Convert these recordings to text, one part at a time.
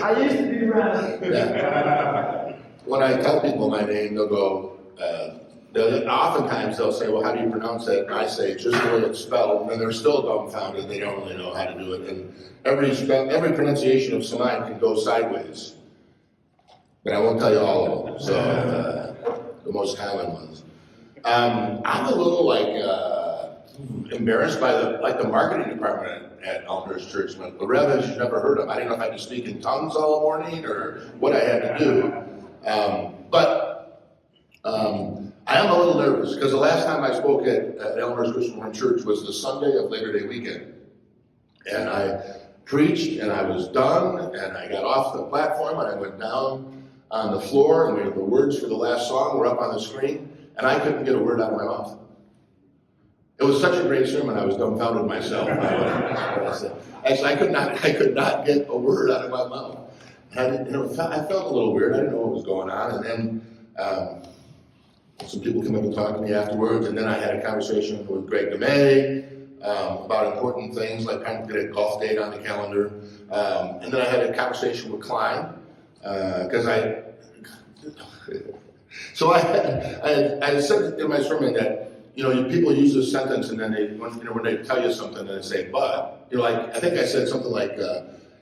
I used to be Ren. Yeah. When I tell people my name, they'll go, oftentimes they'll say, well, how do you pronounce it? And I say, just the way it's spelled, and they're still dumbfounded. They don't really know how to do it. And every pronunciation of Semeyn can go sideways. But I won't tell you all of them, so the most common ones. I'm a little embarrassed by the marketing department at Elmhurst Church. The Rev you've never heard of. I didn't know if I had to speak in tongues all morning or what I had to do. But I am a little nervous because the last time I spoke at Elmhurst Christian Church was the Sunday of Labor Day weekend. And I preached and I was done and I got off the platform and I went down on the floor and the words for the last song were up on the screen and I couldn't get a word out of my mouth. It was such a great sermon, I was dumbfounded myself. Actually, I could not get a word out of my mouth. And I felt a little weird. I didn't know what was going on. And then some people came up and talked to me afterwards. And then I had a conversation with Greg DeMay about important things, like trying to get a golf date on the calendar. And then I had a conversation with Klein because So I said in my sermon that people use this sentence and then when they tell you something and they say but, I think I said something like,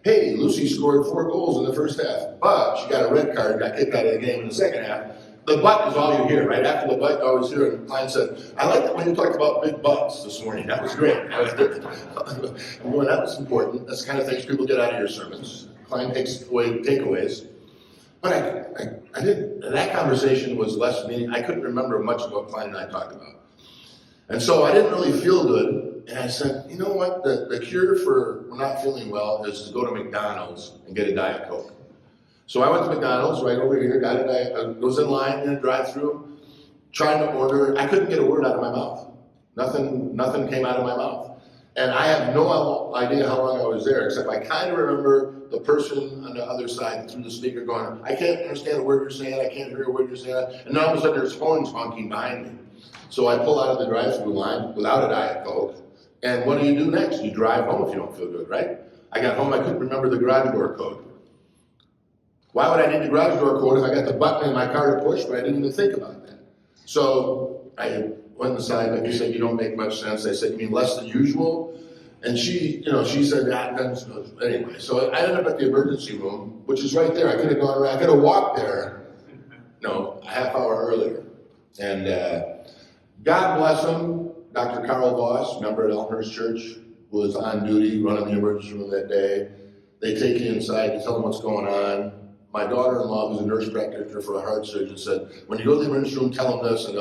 hey, Lucy scored 4 goals in the first half, but she got a red card, got kicked out of the game in the second half. The but is all you hear, right? After the but, you always hear, and Klein said, I like that when you talked about big butts this morning. That was great. I'm going, that was important. That's the kind of things people get out of your sermons. Klein takes away takeaways. But I didn't, that conversation was less meaning. I couldn't remember much of what Klein and I talked about. And so I didn't really feel good. And I said, you know what? The cure for not feeling well is to go to McDonald's and get a Diet Coke. So I went to McDonald's right over here, got a Diet, was in line in a drive-thru, trying to order. I couldn't get a word out of my mouth. Nothing came out of my mouth. And I have no idea how long I was there, except I kind of remember the person on the other side through the speaker going, I can't understand a word you're saying, I can't hear a word you're saying. And then all of a sudden there's horns honking behind me. So I pull out of the drive-thru line without a Diet Coke. And what do you do next? You drive home if you don't feel good, right? I got home, I couldn't remember the garage door code. Why would I need the garage door code if I got the button in my car to push, but I didn't even think about that? So I went inside, like you said, you don't make much sense. I said, you mean less than usual? And she said that. Anyway, so I ended up at the emergency room, which is right there. I could have gone around, I could have walked there, a half hour earlier. And God bless him, Dr. Carl Voss, member at Elmhurst Church, was on duty running the emergency room that day. They take you inside, you tell them what's going on. My daughter-in-law, who's a nurse practitioner for a heart surgeon, said, when you go to the emergency room, tell them this, and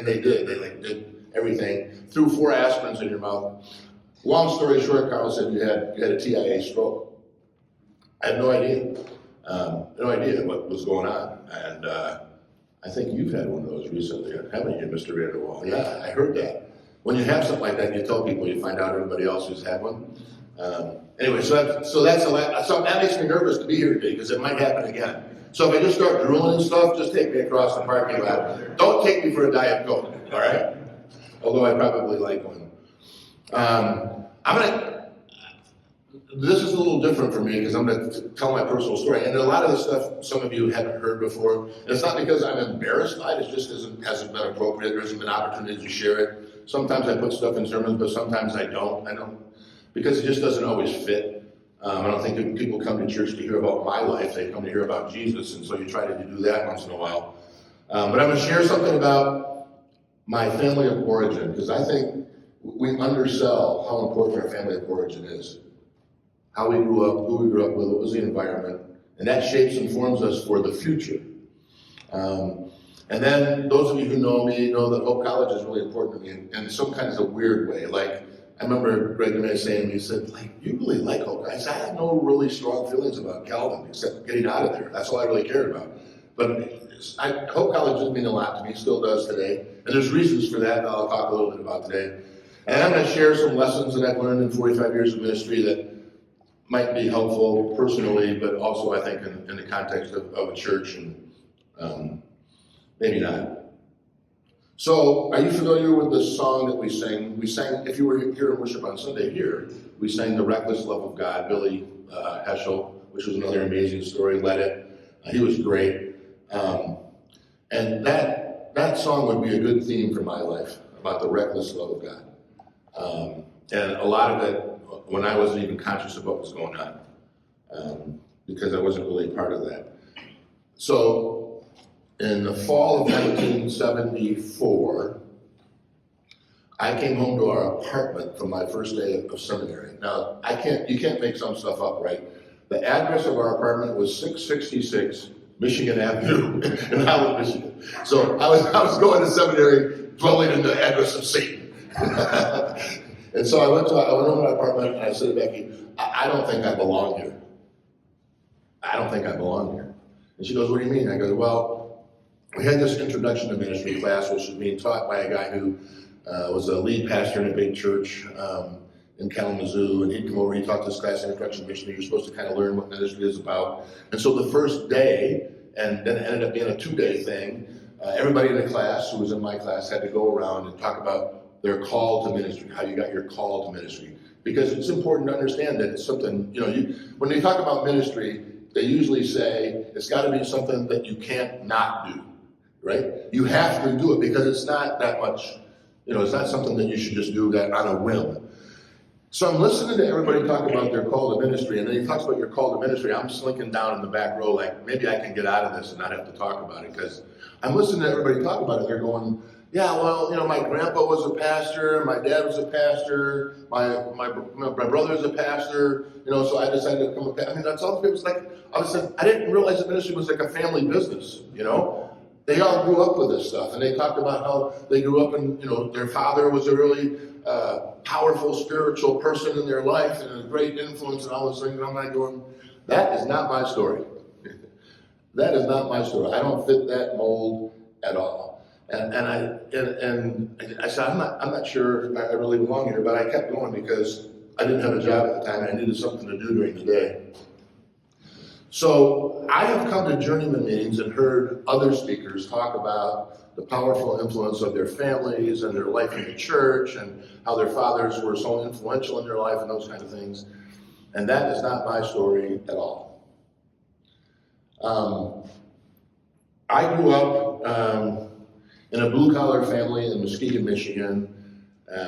they did everything. Threw 4 aspirins in your mouth. Long story short, Carl said you had a TIA stroke. I had no idea. No idea what was going on. And I think you've had one of those recently, haven't you, Mr. Vanderwall? Yeah, I heard that. When you have something like that, you tell people, you find out everybody else who's had one. Anyway, so that makes me nervous to be here today because it might happen again. So if I just start drooling and stuff, just take me across the parking lot. Don't take me for a Diet Coke, all right? Although I probably like one. This is a little different for me because I'm going to tell my personal story. And a lot of the stuff some of you haven't heard before. And it's not because I'm embarrassed by it, it just hasn't been appropriate. There hasn't been opportunity to share it. Sometimes I put stuff in sermons, but sometimes I don't. Because it just doesn't always fit. I don't think people come to church to hear about my life. They come to hear about Jesus. And so you try to do that once in a while. But I'm going to share something about my family of origin because I think we undersell how important our family of origin is. How we grew up, who we grew up with, what was the environment. And that shapes and forms us for the future. And then those of you who know me know that Hope College is really important to me in some kinds of weird way. Like, I remember Greg DeMay saying, he said, you really like Hope. I said, I have no really strong feelings about Calvin except getting out of there. That's all I really cared about. But Hope College did mean a lot to me, still does today. And there's reasons for that I'll talk a little bit about today. And I'm going to share some lessons that I've learned in 45 years of ministry that might be helpful personally, but also I think in the context of a church and maybe not. So, are you familiar with the song that we sang? We sang, if you were here in worship on Sunday here, we sang The Reckless Love of God. Billy Heschel, which was another amazing story, led it. He was great. And that song would be a good theme for my life, about the reckless love of God. And a lot of it, when I wasn't even conscious of what was going on, because I wasn't really part of that. So in the fall of 1974, I came home to our apartment from my first day of seminary. Now, you can't make some stuff up, right? The address of our apartment was 666 Michigan Avenue in Holland, Michigan. So I was going to seminary, dwelling in the address of Satan. And so I went home to my apartment and I said to Becky, I don't think I belong here. I don't think I belong here. And she goes, what do you mean? I go, well, we had this introduction to ministry class, which was being taught by a guy who was a lead pastor in a big church in Kalamazoo, and he'd come over and he'd talk to this class, introduction to ministry. You're supposed to kind of learn what ministry is about. And so the first day, and then it ended up being a 2-day thing, everybody in the class who was in my class had to go around and talk about their call to ministry, how you got your call to ministry. Because it's important to understand that it's something, when they talk about ministry, they usually say it's got to be something that you can't not do, right? You have to do it because it's not that much, it's not something that you should just do that on a whim. So I'm listening to everybody talk about their call to ministry, and then he talks about your call to ministry. I'm slinking down in the back row like, maybe I can get out of this and not have to talk about it, because I'm listening to everybody talk about it. They're going, yeah, well, my grandpa was a pastor, my dad was a pastor, my brother's a pastor, so I decided to become a pastor. I mean, that's all it was like. I didn't realize that ministry was like a family business, They all grew up with this stuff, and they talked about how they grew up and, their father was a really powerful spiritual person in their life and a great influence and all those things. And I'm like going, that is not my story. That is not my story. I don't fit that mold at all. And I said, I'm not sure I really belong here, but I kept going because I didn't have a job at the time and I needed something to do during the day. So I have come to Journeymen meetings and heard other speakers talk about the powerful influence of their families and their life in the church and how their fathers were so influential in their life and those kind of things. And that is not my story at all. I grew up in a blue-collar family in Muskegon, Michigan.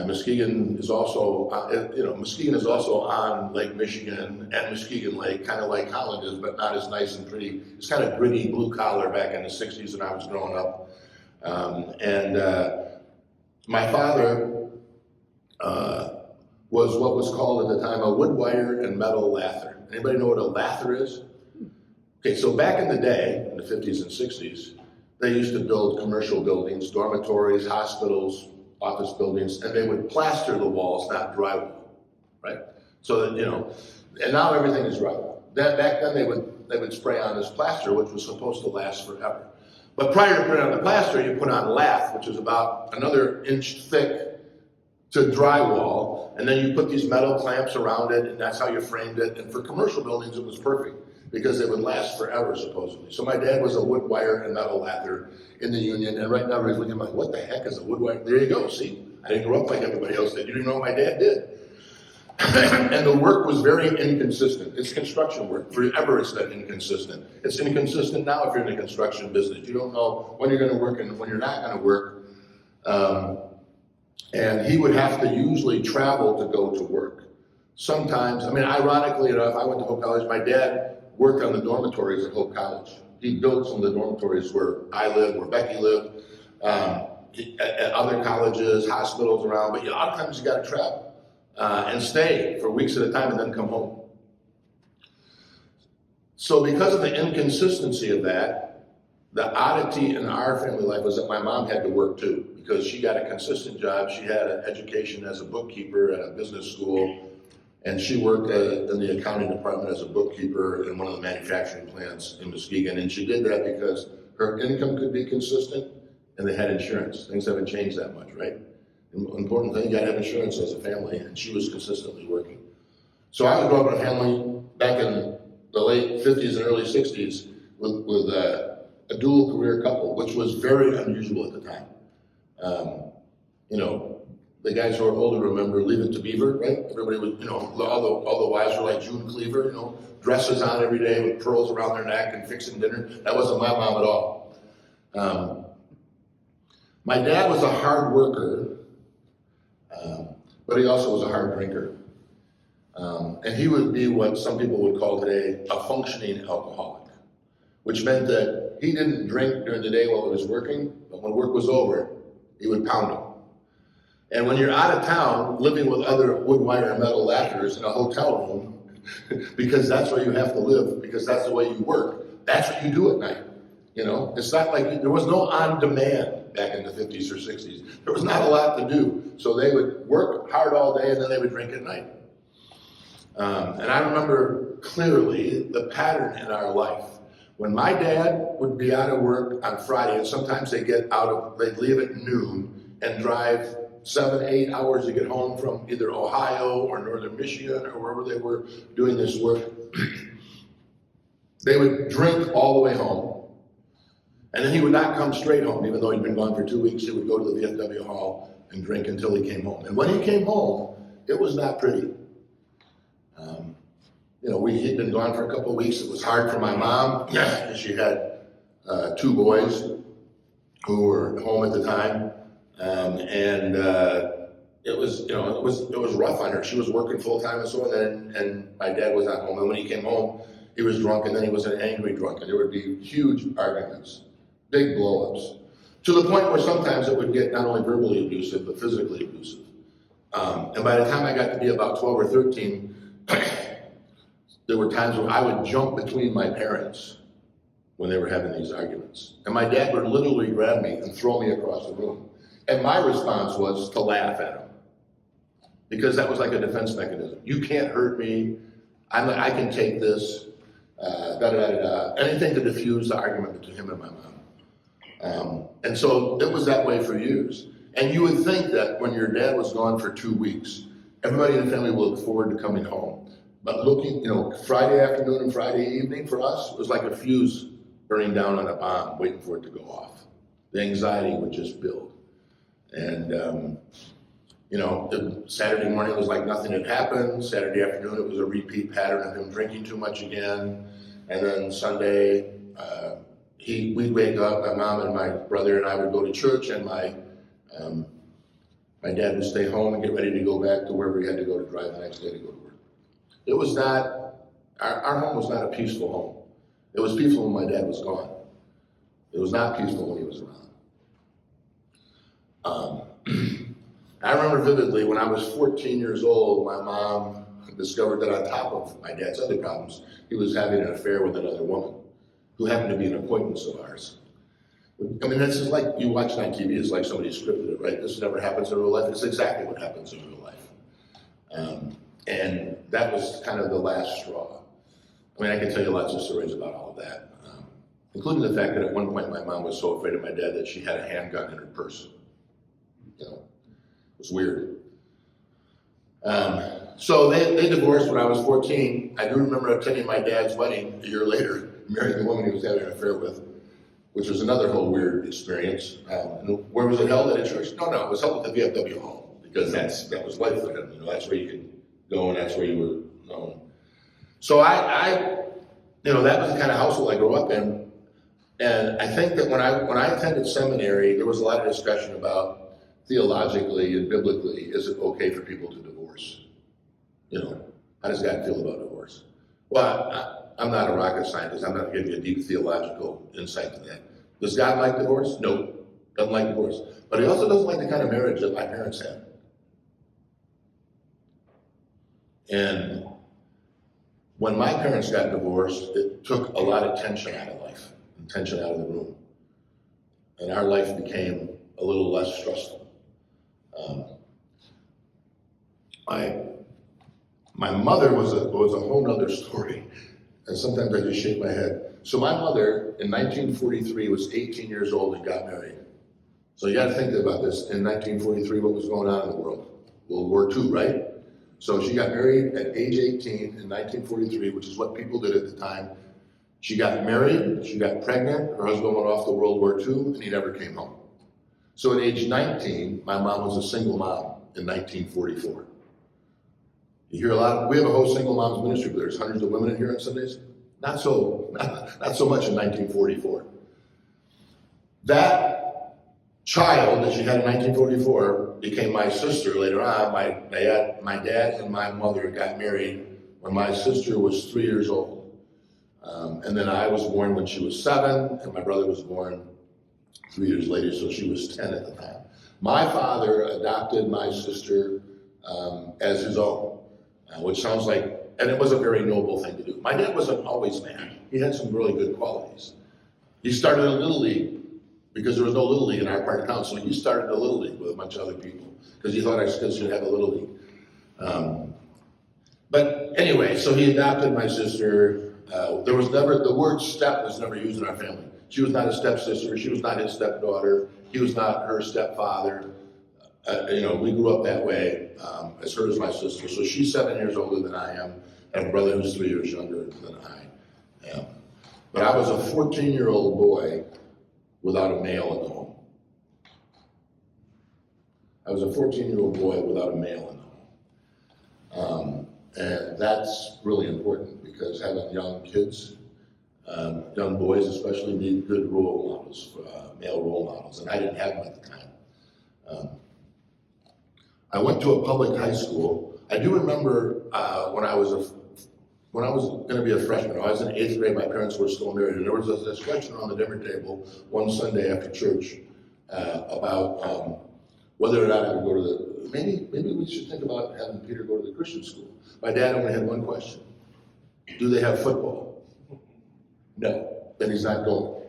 Muskegon is also on Lake Michigan and Muskegon Lake, kind of like Holland is, but not as nice and pretty. It's kind of gritty blue collar back in the 60s when I was growing up. My father was what was called at the time a wood wire and metal lather. Anybody know what a lather is? Okay, so back in the day, in the 50s and 60s, they used to build commercial buildings, dormitories, hospitals, office buildings, and they would plaster the walls, not drywall, right? So that, and now everything is drywall. Back then they would spray on this plaster, which was supposed to last forever. But prior to putting on the plaster, you put on lath, which is about another inch thick to drywall, and then you put these metal clamps around it, and that's how you framed it. And for commercial buildings, it was perfect because it would last forever, supposedly. So my dad was a wood wire and metal lather in the union, and right now everybody's looking like, what the heck is a wood wire? There you go, see? I didn't grow up like everybody else did. You didn't know what my dad did. And the work was very inconsistent. It's construction work. Forever it's been inconsistent. It's inconsistent now if you're in the construction business. You don't know when you're going to work and when you're not going to work. And he would have to usually travel to go to work. Sometimes, ironically enough, I went to Hope College. My dad worked on the dormitories at Hope College. He built some of the dormitories where I lived, where Becky lived, at other colleges, hospitals around. But a lot of times you got to travel and stay for weeks at a time and then come home. So because of the inconsistency of that, the oddity in our family life was that my mom had to work too, because she got a consistent job. She had an education as a bookkeeper at a business school, and she worked in the accounting department as a bookkeeper in one of the manufacturing plants in Muskegon. And she did that because her income could be consistent and they had insurance. Things haven't changed that much, right? Important thing, you gotta have insurance as a family, and she was consistently working. So I was growing up in a family back in the late 50s and early 60s with a dual career couple, which was very unusual at the time. the guys who are older remember Leave It to Beaver, right? Everybody was, all the wives were like June Cleaver, dresses on every day with pearls around their neck and fixing dinner. That wasn't my mom at all. My dad was a hard worker, but he also was a hard drinker. And he would be what some people would call today a functioning alcoholic, which meant that he didn't drink during the day while he was working, but when work was over, he would pound them. And when you're out of town, living with other wood, wire, and metal laughters in a hotel room, because that's where you have to live, because that's the way you work, that's what you do at night. It's not like there was no on-demand back in the 50s or 60s. There was not a lot to do. So they would work hard all day and then they would drink at night. And I remember clearly the pattern in our life. When my dad would be out of work on Friday, and sometimes they'd leave at noon and drive 7-8 hours to get home from either Ohio or northern Michigan or wherever they were doing this work. They would drink all the way home. And then he would not come straight home, even though he'd been gone for 2 weeks. He would go to the VFW hall and drink until he came home. And when he came home, it was not pretty. He'd been gone for a couple of weeks. It was hard for my mom because she had 2 boys who were home at the time, and it was rough on her. She was working full time and so on, and my dad was not home. And when he came home, he was drunk, and then he was an angry drunk, and there would be huge arguments, big blow-ups, to the point where sometimes it would get not only verbally abusive but physically abusive. And by the time I got to be about 12 or 13. There were times when I would jump between my parents when they were having these arguments. And my dad would literally grab me and throw me across the room. And my response was to laugh at him, because that was like a defense mechanism. You can't hurt me. I can take this. Anything to diffuse the argument between him and my mom. And so it was that way for years. And you would think that when your dad was gone for 2 weeks, everybody in the family would look forward to coming home. But Friday afternoon and Friday evening for us was like a fuse burning down on a bomb, waiting for it to go off. The anxiety would just build. And, Saturday morning was like nothing had happened. Saturday afternoon, it was a repeat pattern of him drinking too much again. And then Sunday, we'd wake up, my mom and my brother and I would go to church, and my dad would stay home and get ready to go back to wherever he had to go to drive the next day to go to work. It was not, our home was not a peaceful home. It was peaceful when my dad was gone. It was not peaceful when he was around. I remember vividly when I was 14 years old, my mom discovered that on top of my dad's other problems, he was having an affair with another woman who happened to be an acquaintance of ours. I mean, this is like you watch it on TV, it's like somebody scripted it, right? This never happens in real life. It's exactly what happens in real life. And that was kind of the last straw. I mean, I can tell you lots of stories about all of that, including the fact that at one point my mom was so afraid of my dad that she had a handgun in her purse. It was weird. So they divorced when I was 14. I do remember attending my dad's wedding a year later, marrying the woman he was having an affair with, which was another whole weird experience. Where was it held? At a church? No, it was held at the VFW hall, because that was life for him. That's where you could go, and that's where you were known. So that was the kind of household I grew up in. And I think that when I attended seminary, there was a lot of discussion about theologically and biblically, is it okay for people to divorce? How does God feel about divorce? Well, I'm not a rocket scientist. I'm not giving you a deep theological insight to that. Does God like divorce? No, doesn't like divorce. But he also doesn't like the kind of marriage that my parents had. And when my parents got divorced, it took a lot of tension out of life, and tension out of the room. And our life became a little less stressful. My mother was a whole other story, and sometimes I just shake my head. So my mother, in 1943, was 18 years old and got married. So you got to think about this. In 1943, what was going on in the world? World War II, right? So she got married at age 18 in 1943, which is what people did at the time. She got married, she got pregnant, her husband went off to World War II, and he never came home. So at age 19, my mom was a single mom in 1944. You hear a lot. We have a whole single moms ministry, but there's hundreds of women in here on Sundays. Not so much in 1944. That child that she had in 1944 became my sister later on. My dad and my mother got married when my sister was 3 years old. And then I was born when she was 7, and my brother was born 3 years later, so she was 10 at the time. My father adopted my sister as his own, which sounds like, and it was a very noble thing to do. My dad wasn't always mad. He had some really good qualities. He started a Little League because there was no Little League in our part of town, so he started a Little League with a bunch of other people because he thought our kids should have a Little League. But anyway, so he adopted my sister. There was never, the word step was never used in our family. She was not a stepsister. She was not his stepdaughter. He was not her stepfather. We grew up that way, as her as my sister. So she's 7 years older than I am, and a brother who's 3 years younger than I am. But I was a 14-year-old boy without a male in the home. I was a 14-year-old boy without a male in the home. And that's really important because having young kids, young boys especially, need good role models, male role models, and I didn't have them at the time. I went to a public high school. I do remember when I was going to be a freshman. I was in 8th grade. My parents were still married, and there was a discussion on the dinner table one Sunday after church about whether or not I would go to the. Maybe we should think about having Peter go to the Christian school. My dad only had one question: do they have football? No, then he's not going.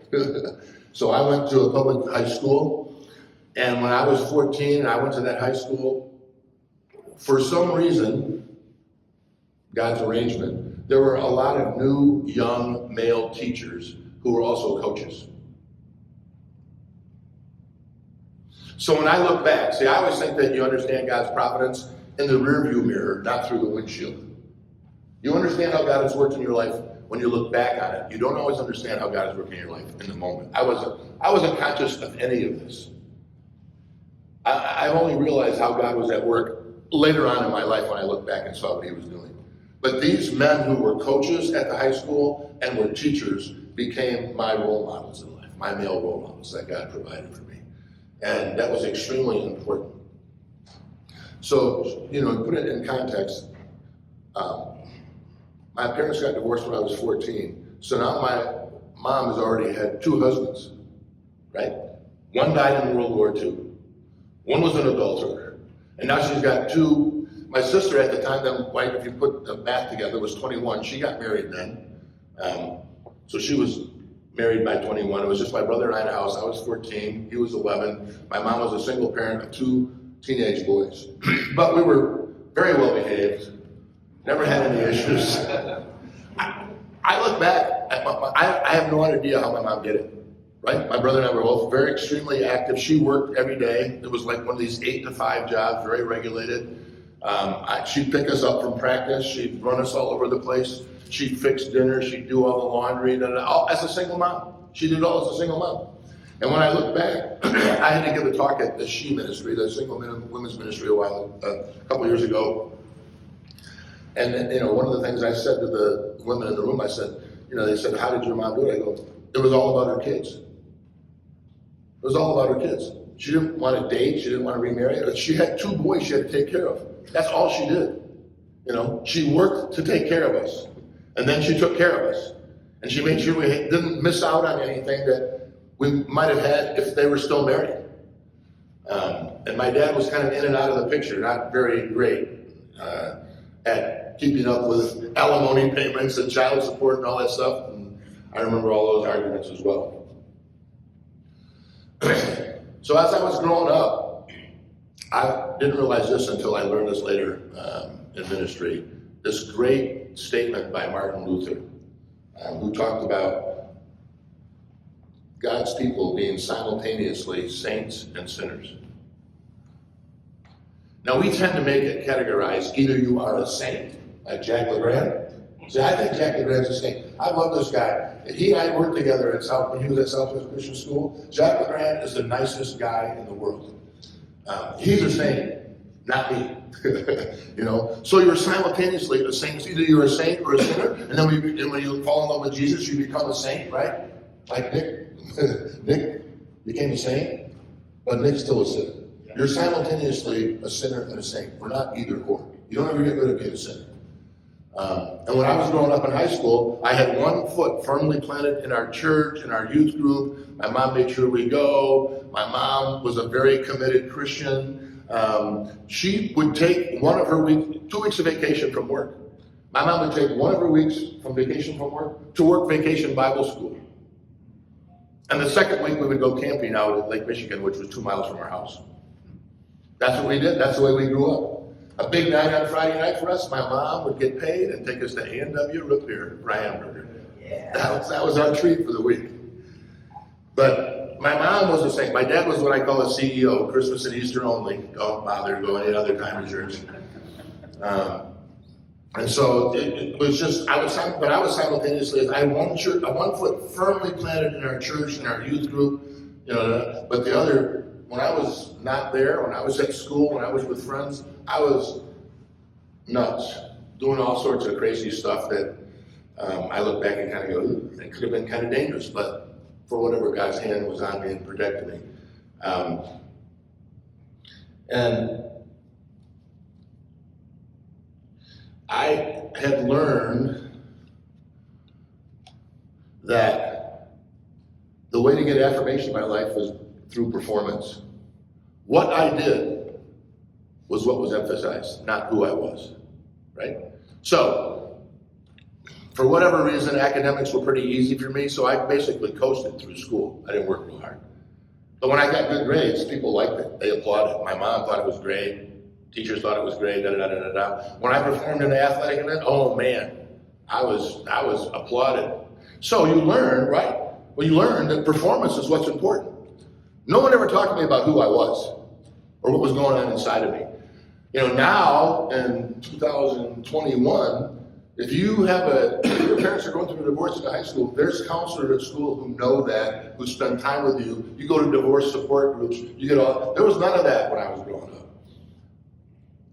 So I went to a public high school, and when I was 14, I went to that high school. For some reason, God's arrangement, there were a lot of new, young male teachers who were also coaches. So when I look back, see, I always think that you understand God's providence in the rearview mirror, not through the windshield. You understand how God has worked in your life when you look back on it. You don't always understand how God is working in your life in the moment. I wasn't conscious of any of this. I only realized how God was at work later on in my life when I looked back and saw what he was doing. But these men who were coaches at the high school and were teachers became my role models in life, my male role models that God provided for me. And that was extremely important. So, to put it in context, my parents got divorced when I was 14. So now my mom has already had 2 husbands, right? One died in World War II. One was an adulterer. And now she's got 2. My sister at the time, if you put the math together, was 21. She got married then. So she was married by 21. It was just my brother and I in a house. I was 14. He was 11. My mom was a single parent of 2 teenage boys. But we were very well behaved. Never had any issues. I look back, I have no idea how my mom did it, right? My brother and I were both very extremely active. She worked every day. It was like one of these 8 to 5 jobs, very regulated. She'd pick us up from practice. She'd run us all over the place. She'd fix dinner. She'd do all the laundry. All as a single mom. She did all as a single mom. And when I look back, I had to give a talk at the She Ministry, the Single Women's Ministry, a couple years ago. And one of the things I said to the women in the room, I said, they said, "How did your mom do it?" I go, "It was all about her kids. It was all about her kids. She didn't want to date. She didn't want to remarry. She had 2 boys she had to take care of. That's all she did. She worked to take care of us. And then she took care of us. And she made sure we didn't miss out on anything that we might have had if they were still married." And my dad was kind of in and out of the picture, not very great at keeping up with alimony payments and child support and all that stuff. And I remember all those arguments as well. So as I was growing up, I didn't realize this until I learned this later in ministry, this great statement by Martin Luther, who talked about God's people being simultaneously saints and sinners. Now we tend to make it categorized, either you are a saint, like Jack LeGrand. See, I think Jack LeGrand's a saint. I love this guy. He and I worked together when he was at Southwest Christian School. Jack LeGrand is the nicest guy in the world. He's a saint. not me. You know, so you're simultaneously a saint. Either you're a saint or a sinner, and then when you fall in love with Jesus, you become a saint, right? Like Nick. Nick became a saint, but Nick's still a sinner. You're simultaneously a sinner and a saint. We're not either or. You don't ever get rid of being a sinner. And when I was growing up in high school, I had one foot firmly planted in our church, in our youth group. My mom made sure we go. My mom was a very committed Christian. She would take one of her 2 weeks of vacation from work. My mom would take one of her weeks from vacation from work to work vacation Bible school. And the second week we would go camping out at Lake Michigan, which was 2 miles from our house. That's what we did. That's the way we grew up. A big night on Friday night for us, my mom would get paid and take us to A&W root beer for a hamburger. Yeah. That was our treat for the week. But my mom was the same. My dad was what I call a CEO, Christmas and Easter only. Don't bother to go any other time as yours. And so it was just, I was simultaneously, I had one foot firmly planted in our church, in our youth group, you know, but the other, when I was not there, when I was at school, when I was with friends, I was nuts, doing all sorts of crazy stuff that I look back and kind of go, ooh, it could have been kind of dangerous, but for whatever God's hand was on me and protected me. And I had learned that the way to get affirmation in my life was through performance. What I did was what was emphasized, not who I was, right? So, for whatever reason, academics were pretty easy for me, so I basically coasted through school. I didn't work real hard. But when I got good grades, people liked it. They applauded. My mom thought it was great. Teachers thought it was great, da-da-da-da-da. When I performed in the athletic event, oh man, I was applauded. So you learn, right? Well, you learn that performance is what's important. No one ever talked to me about who I was or what was going on inside of me. You know, now in 2021, if your parents are going through a divorce in high school, there's counselors at school who know that, who spend time with you. You go to divorce support groups, there was none of that when I was growing up.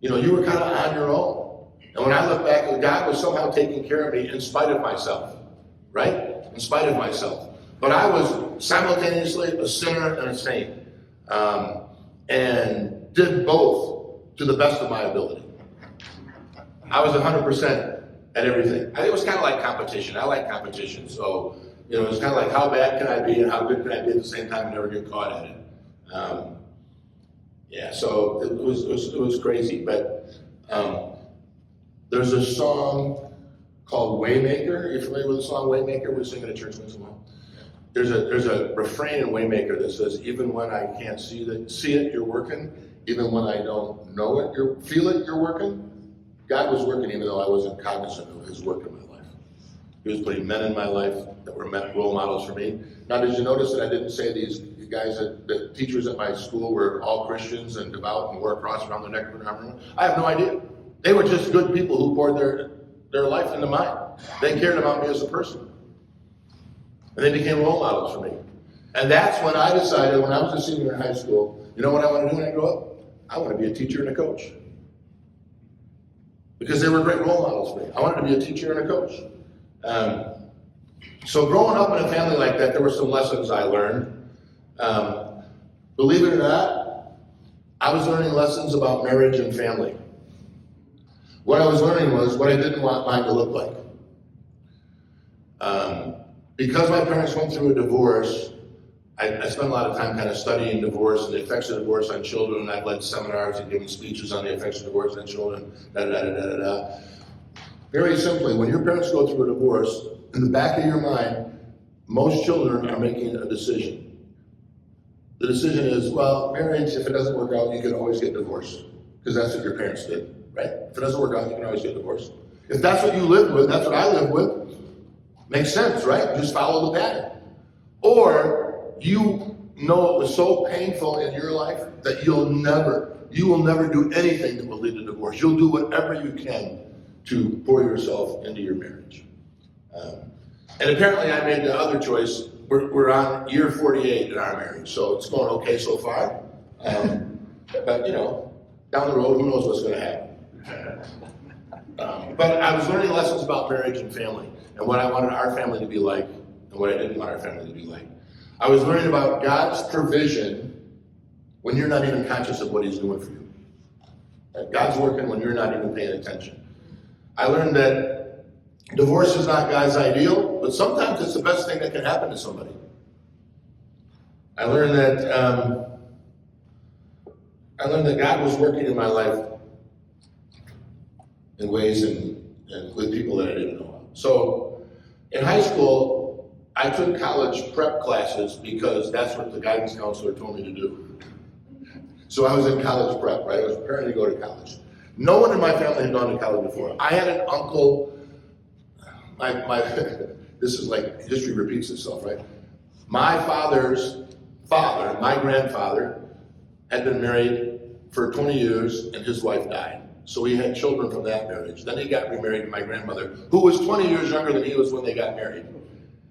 You know, you were kind of on your own. And when I look back, God was somehow taking care of me in spite of myself, right? In spite of myself. But I was simultaneously a sinner and a saint, and did both to the best of my ability. I was 100% at everything. I think it was kind of like competition. I like competition. So, you know, it's kind of like how bad can I be and how good can I be at the same time and never get caught at it. Yeah, so it was crazy. But there's a song called Waymaker. You're familiar with the song Waymaker? We sing it at church once in a while. There's a refrain in Waymaker that says, even when I can't see it, you're working. Even when I don't know it, feel it, you're working. God was working even though I wasn't cognizant of his work in my life. He was putting men in my life that were role models for me. Now, did you notice that I didn't say these guys, the teachers at my school were all Christians and devout and wore a cross around their neck of an armor? I have no idea. They were just good people who poured their life into mine. They cared about me as a person. And they became role models for me. And that's when I decided, when I was a senior in high school, you know what I want to do when I grow up? I want to be a teacher and a coach. Because they were great role models for me. I wanted to be a teacher and a coach. So growing up in a family like that, there were some lessons I learned. Believe it or not, I was learning lessons about marriage and family. What I was learning was what I didn't want mine to look like. Because my parents went through a divorce, I spent a lot of time kind of studying divorce and the effects of divorce on children, and I've led seminars and given speeches on the effects of divorce on children, Very simply, when your parents go through a divorce, in the back of your mind, most children are making a decision. The decision is, well, marriage, if it doesn't work out, you can always get divorced. Because that's what your parents did, right? If it doesn't work out, you can always get divorced. If that's what you live with, that's what I live with, makes sense, right? Just follow the pattern. Or you know it was so painful in your life that you will never do anything that will lead to divorce. You'll do whatever you can to pour yourself into your marriage. And apparently I made the other choice. We're on year 48 in our marriage, so it's going okay so far. But you know, Down the road, who knows what's going to happen. But I was learning lessons about marriage and family, and what I wanted our family to be like, and what I didn't want our family to be like. I was learning about God's provision when you're not even conscious of what He's doing for you. God's working when you're not even paying attention. I learned that divorce is not God's ideal, but sometimes it's the best thing that can happen to somebody. I learned that God was working in my life in ways and with people that I didn't know. So in high school, I took college prep classes because that's what the guidance counselor told me to do. So I was in college prep, right? I was preparing to go to college. No one in my family had gone to college before. I had an uncle, this is like history repeats itself, right? My father's father, my grandfather, had been married for 20 years and his wife died. So he had children from that marriage. Then he got remarried to my grandmother, who was 20 years younger than he was when they got married.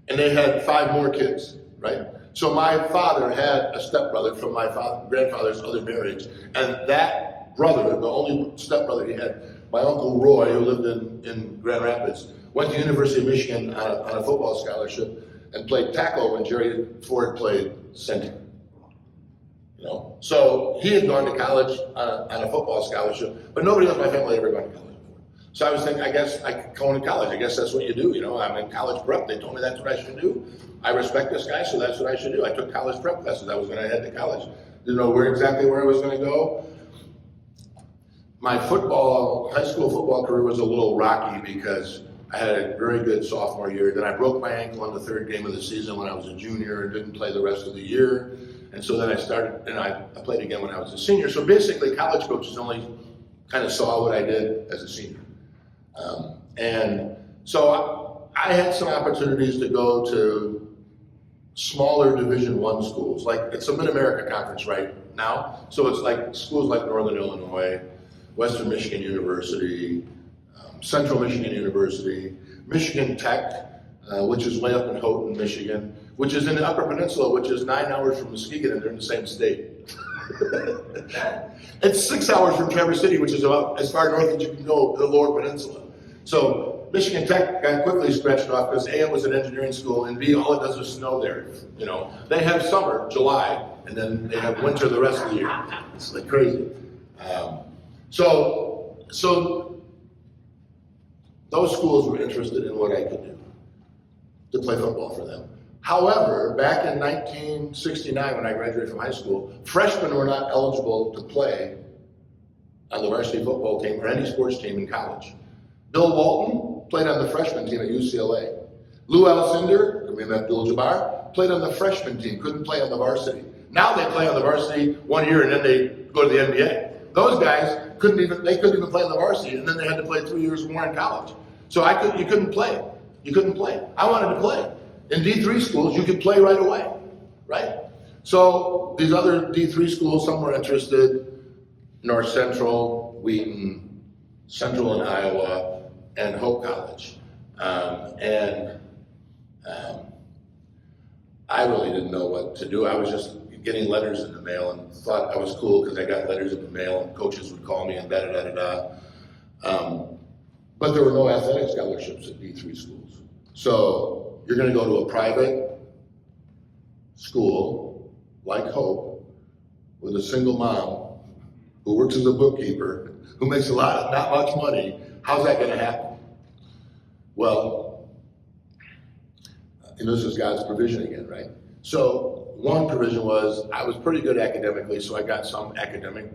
And they had 5 more kids, right? So my father had a stepbrother from my grandfather's other marriage. And that brother, the only stepbrother he had, my Uncle Roy, who lived in Grand Rapids, went to University of Michigan on a football scholarship and played tackle when Jerry Ford played center. You know, so he had gone to college on a football scholarship, but nobody else in my family had ever gone to college before. So I was thinking, I guess I could go into college. I guess that's what you do. You know, I'm in college prep. They told me that's what I should do. I respect this guy, so that's what I should do. I took college prep classes. I was going to head to college. Didn't know exactly where I was going to go. My high school football career was a little rocky because I had a very good sophomore year. Then I broke my ankle in the 3rd game of the season when I was a junior and didn't play the rest of the year. And so then I started, and I played again when I was a senior. So basically, college coaches only kind of saw what I did as a senior. And so I had some opportunities to go to smaller Division I schools. Like, it's a Mid-America Conference right now. So it's like schools like Northern Illinois, Western Michigan University, Central Michigan University, Michigan Tech, which is way up in Houghton, Michigan, which is in the Upper Peninsula, which is 9 hours from Muskegon, and they're in the same state. It's 6 hours from Traverse City, which is about as far north as you can go, the Lower Peninsula. So Michigan Tech got quickly scratched off because A, it was an engineering school, and B, all it does is snow there. You know, they have summer, July, and then they have winter the rest of the year. It's like crazy. So those schools were interested in what I could do to play football for them. However, back in 1969, when I graduated from high school, freshmen were not eligible to play on the varsity football team or any sports team in college. Bill Walton played on the freshman team at UCLA. Lou Alcindor, Kareem Abdul-Jabbar, played on the freshman team, couldn't play on the varsity. Now they play on the varsity 1 year and then they go to the NBA. Those guys couldn't even play on the varsity, and then they had to play 3 years more in college. So you couldn't play. You couldn't play. I wanted to play. In D3 schools, you could play right away, right? So these other D3 schools, some were interested, North Central, Wheaton, Central in Iowa, and Hope College. I really didn't know what to do. I was just getting letters in the mail and thought I was cool because I got letters in the mail and coaches would call me and da-da-da-da-da. But there were no athletic scholarships at D3 schools. So you're going to go to a private school like Hope with a single mom who works as a bookkeeper, who makes not much money. How's that going to happen? Well, and this is God's provision again, right? So one provision was I was pretty good academically, so I got some academic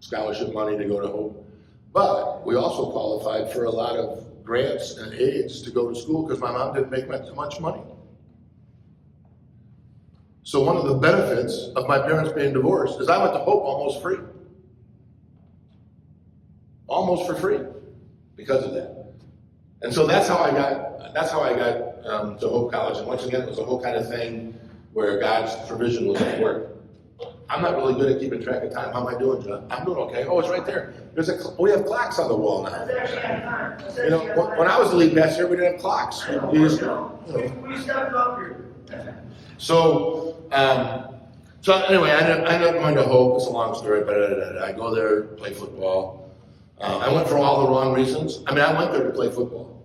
scholarship money to go to Hope. But we also qualified for a lot of grants and aids to go to school because my mom didn't make much money. So one of the benefits of my parents being divorced is I went to Hope almost free. Almost for free because of that. And so that's how I got to Hope College. And once again, it was a whole kind of thing where God's provision was at work. I'm not really good at keeping track of time. How am I doing, John? I'm doing okay. Oh, it's right there. We have clocks on the wall now. You know, when I was the lead pastor, we didn't have clocks. We stepped up here. So So anyway, I ended up going to Hope. It's a long story, but I go there, play football. I went for all the wrong reasons. I mean, I went there to play football.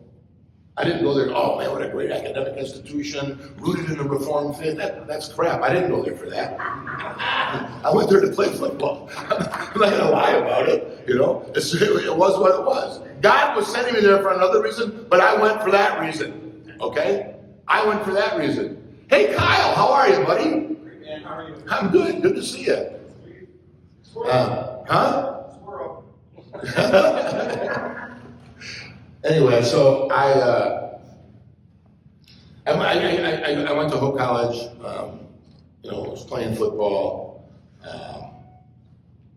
I didn't go there, oh man, what a great academic institution, rooted in a Reformed faith. That's crap. I didn't go there for that. I went there to play football. I'm not going to lie about it. You know, it was what it was. God was sending me there for another reason, but I went for that reason. Okay? I went for that reason. Hey, Kyle, how are you, buddy? Great, man. How are you? I'm good. Good to see you. Huh? Anyway, so I went to Hope College. Was playing football,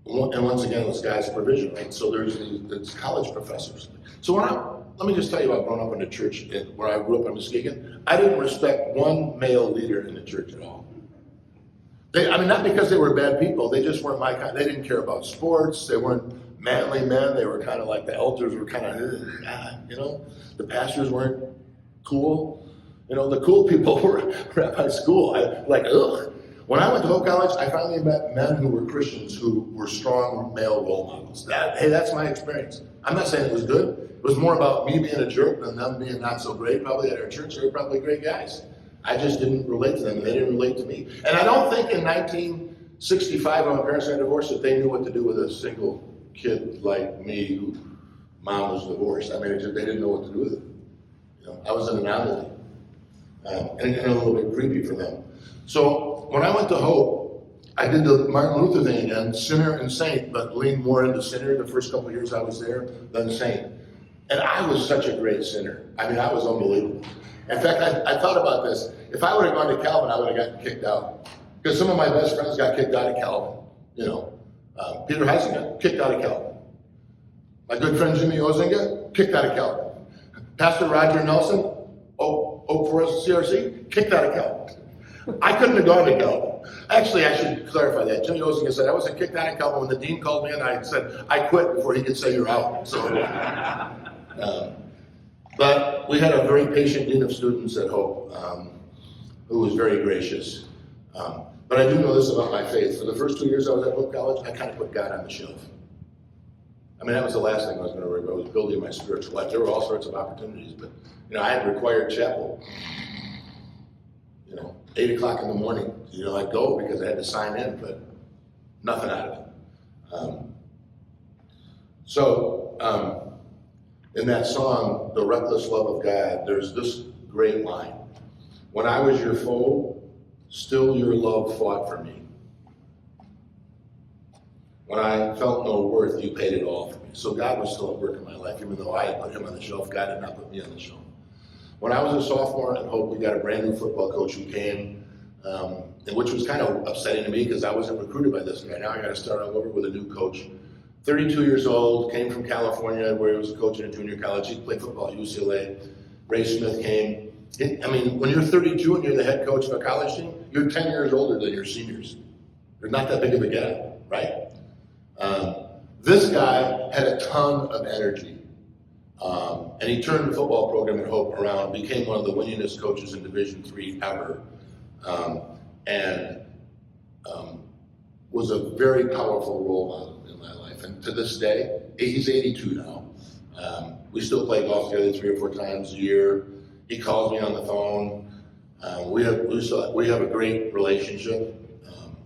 and once again, this guy's provision, right? So there's college professors. So let me just tell you about growing up in the church where I grew up in Muskegon. I didn't respect one male leader in the church at all. Not because they were bad people. They just weren't my kind. They didn't care about sports. They weren't manly men. They were kind of like the elders were kind of, the pastors weren't cool. The cool people were at my school. Ugh. When I went to Hope College, I finally met men who were Christians who were strong male role models. That's my experience. I'm not saying it was good. It was more about me being a jerk than them being not so great. Probably at our church, they were probably great guys. I just didn't relate to them, and they didn't relate to me. And I don't think in 1965, when my parents got divorced, that they knew what to do with a single kid like me who mom was divorced. They didn't know what to do with it. I was an anomaly, and a little bit creepy for them. So when I went to Hope, I did the Martin Luther thing again, sinner and saint, but leaned more into sinner the first couple of years I was there than saint. And I was such a great sinner. I was unbelievable. In fact, I thought about this. If I would have gone to Calvin, I would have gotten kicked out. Because some of my best friends got kicked out of Calvin. Peter Heisen got kicked out of Calvin. My good friend Jimmy Ozinga, kicked out of Calvin. Pastor Roger Nelson, Oak Forest CRC, kicked out of Calvin. I couldn't have gone to Calvin. Actually, I should clarify that. Jimmy Ozinga said I wasn't kicked out of Calvin. When the dean called me in, I said I quit before he could say you're out. So, but we had a very patient dean of students at Hope who was very gracious. But I do know this about my faith. For the first 2 years I was at Hope College, I kind of put God on the shelf. That was the last thing I was going to worry about, was building my spiritual life. There were all sorts of opportunities, but I had required chapel. 8 o'clock in the morning. I'd go because I had to sign in, but nothing out of it. In that song, The Reckless Love of God, there's this great line. When I was your foe, still your love fought for me. When I felt no worth, you paid it all for me. So God was still at work in my life. Even though I had put him on the shelf, God did not put me on the shelf. When I was a sophomore at Hope, we got a brand new football coach who came, which was kind of upsetting to me because I wasn't recruited by this guy. Now I got to start all over with a new coach. 32 years old, came from California where he was a coach in a junior college. He played football at UCLA. Ray Smith came. When you're 32 and you're the head coach of a college team, you're 10 years older than your seniors. There's not that big of a gap, right? This guy had a ton of energy. And he turned the football program at Hope around, became one of the winningest coaches in Division III ever, and was a very powerful role model in my life. And to this day, he's 82 now. We still play golf together 3 or 4 times a year. He calls me on the phone. We have a great relationship.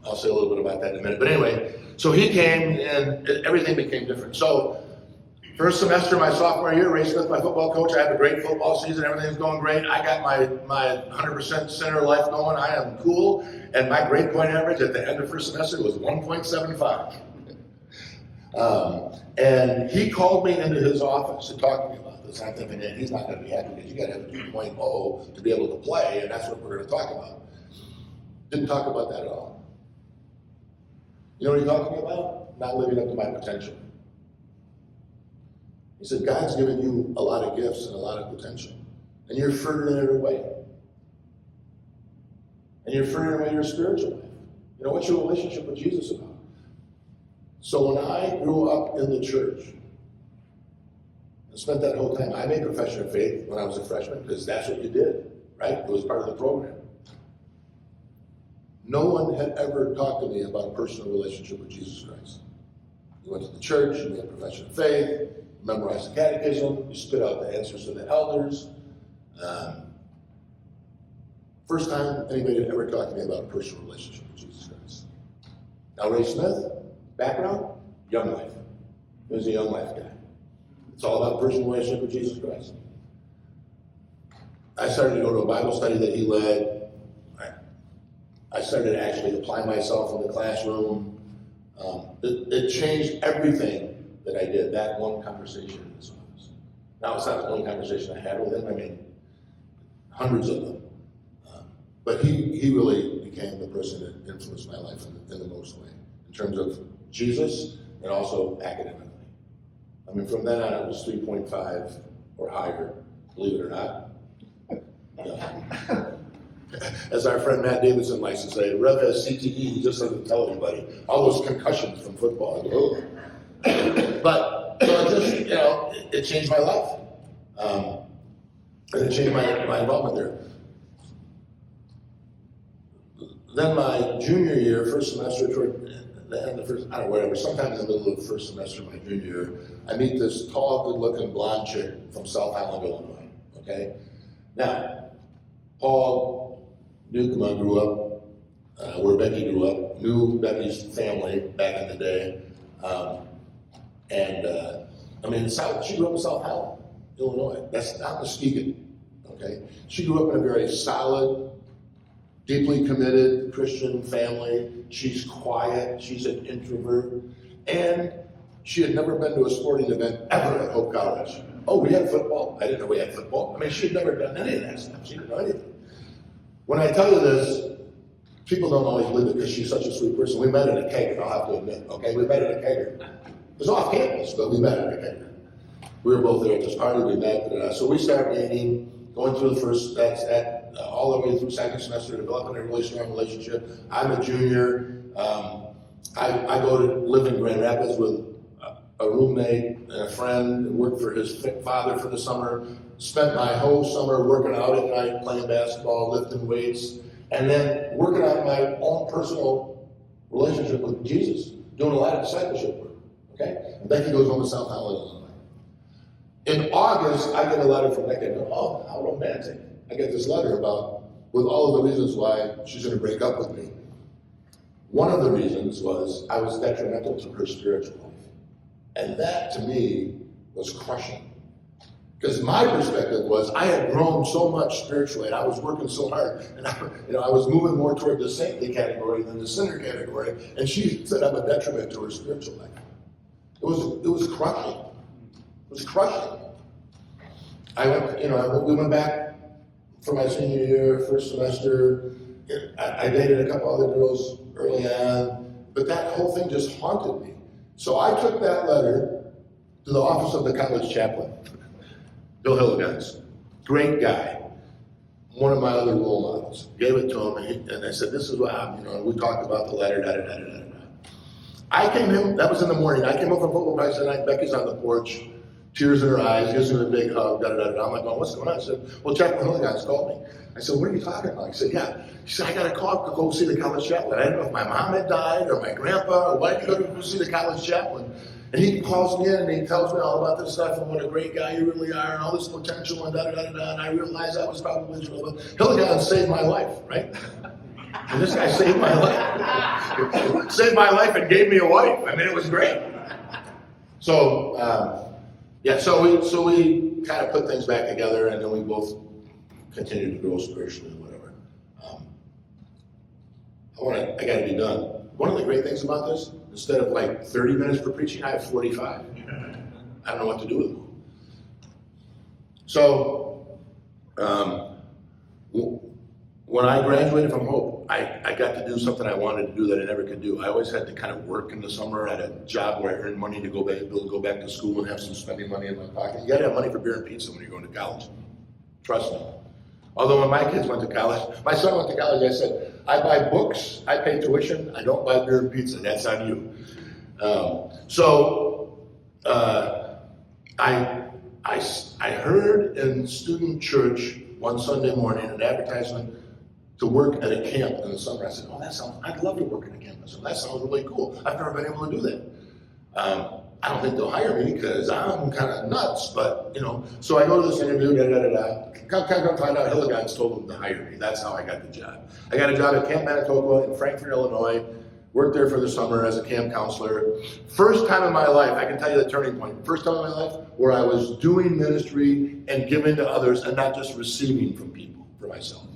I'll say a little bit about that in a minute. But anyway, so he came and everything became different. So first semester, my sophomore year, Ray Smith, my football coach, I had a great football season. Everything's going great. I got my 100% center life going. I am cool. And my grade point average at the end of first semester was 1.75. And he called me into his office to talk to me about this. I'm thinking, man, he's not going to be happy because you got to have a 2.0 to be able to play, and that's what we're going to talk about. Didn't talk about that at all. You know what he talked to me about? Not living up to my potential. He said, God's given you a lot of gifts and a lot of potential, and you're frittering it away. And you're frittering away your spiritual life. What's your relationship with Jesus about? So when I grew up in the church and spent that whole time, I made profession of faith when I was a freshman because that's what you did, right? It was part of the program. no one had ever talked to me about a personal relationship with Jesus Christ. You went to the church, you made a profession of faith, memorized the catechism, you spit out the answers to the elders. First time anybody had ever talked to me about a personal relationship with Jesus Christ. Now, Ray Smith, background, Young Life. He was a Young Life guy. It's all about personal relationship with Jesus Christ. I started to go to a Bible study that he led. I started to actually apply myself in the classroom. It changed everything that I did, that one conversation in his office. Now, it's not the only conversation I had with him. I mean, hundreds of them. But he really became the person that influenced my life in the most way, in terms of Jesus and also academically. I mean, from then on, it was 3.5 or higher, believe it or not. As our friend Matt Davidson likes to say, Rev has CTE, he just doesn't tell anybody. All those concussions from football. But so it changed my life. And it changed my involvement there. Then my junior year, first semester, toward the end of the first, I don't know, whatever, sometime in the middle of the first semester of my junior year, I meet this tall, good-looking blonde chick from South Island, Illinois, okay? Now, Paul knew Kamon grew up, where Becky grew up, knew Becky's family back in the day, she grew up in South Island, Illinois. That's not Muskegon, okay? She grew up in a very solid, deeply committed Christian family. She's quiet, she's an introvert, and she had never been to a sporting event ever at Hope College. Oh, we had football? I didn't know we had football. I mean, she'd never done any of that stuff. She didn't know anything. When I tell you this, people don't always believe it because she's such a sweet person. We met at a kegger, I'll have to admit, okay? We met at a kegger. It was off campus, but we met at a kegger. We were both there at this party, we met, so we started dating, going through the first, all the way through second semester, developing a really strong relationship. I'm a junior. I go to live in Grand Rapids with a roommate and a friend, worked for his father for the summer, spent my whole summer working out at night, playing basketball, lifting weights, and then working on my own personal relationship with Jesus, doing a lot of discipleship work, okay? And Becky goes home to South Island, Illinois. In August, I get a letter from Becky. I go, oh, how romantic. I get this letter with all of the reasons why she's going to break up with me. One of the reasons was I was detrimental to her spiritual life. And that, to me, was crushing. Because my perspective was I had grown so much spiritually, and I was working so hard, and I was moving more toward the saintly category than the sinner category, and she said I'm a detriment to her spiritual life. It was crushing. It was crushing. We went back for my senior year, first semester. I dated a couple other girls early on, but that whole thing just haunted me. So I took that letter to the office of the college chaplain, Bill Hilligans, great guy, one of my other role models. Gave it to him, and I said, this is what happened, we talked about the letter, da-da-da-da-da-da. I came in, that was in the morning, I came up from football practice that night, Becky's on the porch, tears in her eyes, gives me a big hug, da-da-da-da. I'm like, oh, what's going on? I said, well, Chaplain Hilligans called me. I said, what are you talking about? He said, yeah. He said, I got a call to go see the college chaplain. I didn't know if my mom had died or my grandpa or why did you go see the college chaplain? And he calls me in and he tells me all about this stuff and what a great guy you really are and all this potential and da-da-da-da. And I realized I was probably miserable. Hilligans saved my life, right? And this guy saved my life. Saved my life and gave me a wife. I mean, it was great. So, so we kind of put things back together, and then we both continued to grow spiritually, whatever. I got to be done. One of the great things about this, instead of like 30 minutes for preaching, I have 45. I don't know what to do with them. So, when I graduated from Hope, I got to do something I wanted to do that I never could do. I always had to kind of work in the summer at a job where I earned money to go back to school and have some spending money in my pocket. You got to have money for beer and pizza when you're going to college. Trust me. Although when my kids went to college, my son went to college, I said, I buy books, I pay tuition, I don't buy beer and pizza. That's on you. I heard in student church one Sunday morning an advertisement to work at a camp in the summer. I said, oh, I'd love to work at a camp in the summer. That sounds really cool. I've never been able to do that. I don't think they'll hire me because I'm kind of nuts, but so I go to this interview, Come find out Hilligan's told them to hire me. That's how I got the job. I got a job at Camp Manitoba in Frankfort, Illinois, worked there for the summer as a camp counselor. First time in my life, I can tell you the turning point, first time in my life where I was doing ministry and giving to others and not just receiving from people, for myself.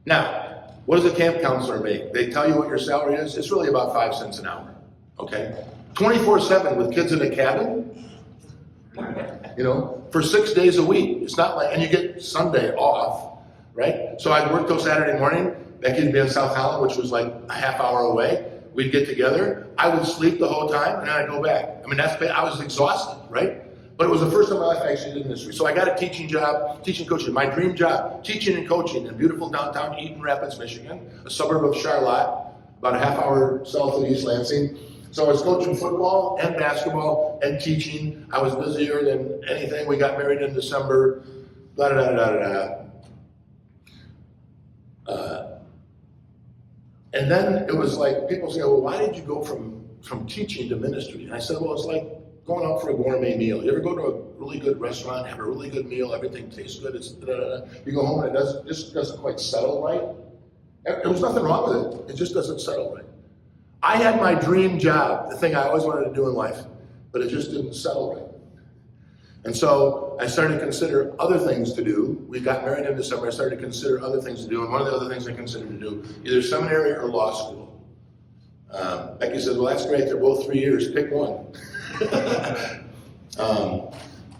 Now, what does a camp counselor make? They tell you what your salary is. It's really about 5 cents an hour, okay? 24/7 with kids in a cabin, for 6 days a week. It's not like, and you get Sunday off, right? So I'd work till Saturday morning. Becky'd be in South Holland, which was like a half hour away. We'd get together. I would sleep the whole time, and then I'd go back. I was exhausted, right? But it was the first time in my life I actually did ministry. So I got a teaching job, teaching coaching. My dream job, teaching and coaching in beautiful downtown Eaton Rapids, Michigan, a suburb of Charlotte, about a half hour south of East Lansing. So I was coaching football and basketball and teaching. I was busier than anything. We got married in December. And then it was like, people say, well, why did you go from teaching to ministry? And I said, well, it's like going out for a gourmet meal. You ever go to a really good restaurant, have a really good meal, everything tastes good, you go home and it just doesn't quite settle right? There was nothing wrong with it. It just doesn't settle right. I had my dream job, the thing I always wanted to do in life, but it just didn't settle right. And so I started to consider other things to do. We got married in December. I started to consider other things to do. And one of the other things I considered to do, either seminary or law school. Becky said, well, that's great. They're both 3 years. Pick one.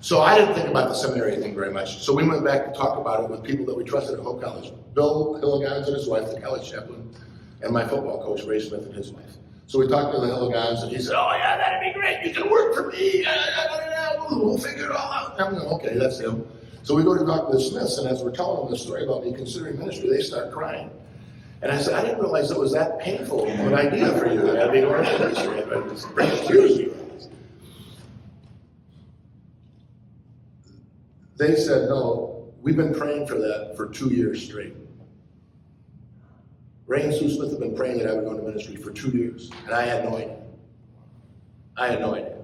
So I didn't think about the seminary thing very much. So we went back to talk about it with people that we trusted at Hope College. Bill Hilligans and his wife, the college chaplain, and my football coach, Ray Smith, and his wife. So we talked to the Hilligans, and he said, oh, yeah, that'd be great. You can work for me. We'll figure it all out. I'm going, okay, that's him. So we go to talk to the Smiths, and as we're telling them the story about me considering ministry, they start crying. And I said, I didn't realize it was that painful of an idea for you. I'd be going to ministry. I'd just bring tears to your eyes. They said, no, we've been praying for that for 2 years straight. Ray and Sue Smith have been praying that I would go into ministry for 2 years, and I had no idea. I had no idea.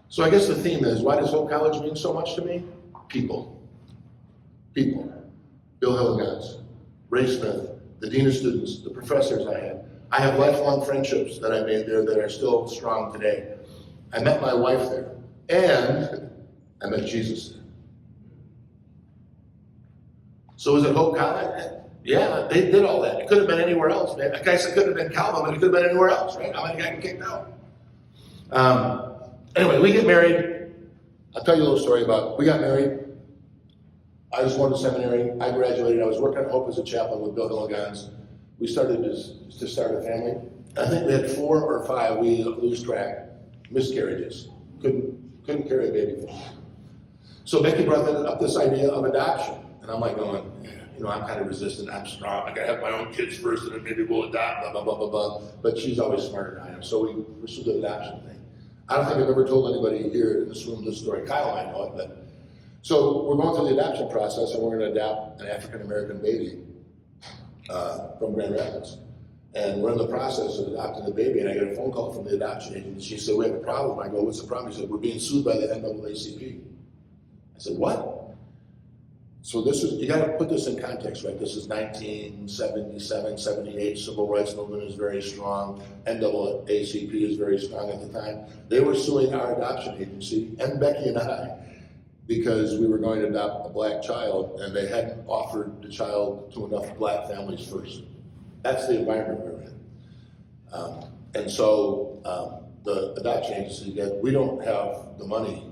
So I guess the theme is, why does Hope College mean so much to me? People. People. Bill Hilligans, Ray Smith, the dean of students, the professors I had. I have lifelong friendships that I made there that are still strong today. I met my wife there, and I met Jesus there. So was it Hope College? Yeah, they did all that. It could have been anywhere else, man. I guess it could have been Calvin, but it could have been anywhere else, right? How many got kicked out? Anyway, we get married. I'll tell you a little story about, we got married. I was going to seminary. I graduated. I was working at Hope as a chaplain with Bill Hilligans. We started to start a family. I think we had 4 or 5, we lose track, miscarriages. Couldn't carry a baby for us. So Becky brought up this idea of adoption. And I'm like going, I'm kind of resistant. I'm strong. I got to have my own kids first, and then maybe we'll adopt, blah, blah, blah, blah, blah. But she's always smarter than I am. So we pursued the adoption thing. I don't think I've ever told anybody here in this room this story. Kyle might know it, but so we're going through the adoption process, and we're going to adopt an African-American baby from Grand Rapids. And we're in the process of adopting the baby, and I get a phone call from the adoption agent. She said, we have a problem. I go, what's the problem? She said, we're being sued by the NAACP. I said, what? So you got to put this in context, right? This is 1977, 78. Civil rights movement is very strong. NAACP is very strong at the time. They were suing our adoption agency, and Becky and I, because we were going to adopt a black child, and they hadn't offered the child to enough black families first. That's the environment we're in. And so the adoption agency said, we don't have the money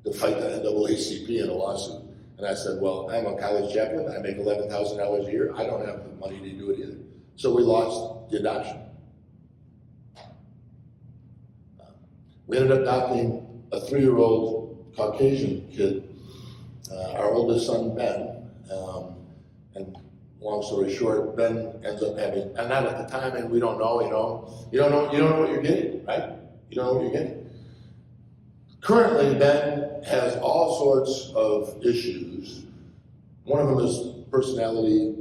to fight the NAACP in a lawsuit. And I said, well, I'm a college chaplain. I make $11,000 a year. I don't have the money to do it either. So we lost the adoption. We ended up adopting a 3-year-old Caucasian kid, our oldest son, Ben. And long story short, Ben ends up having, and not at the time, and we don't know, you don't know what you're getting, right? You don't know what you're getting. currently, Ben has all sorts of issues. One of them is personality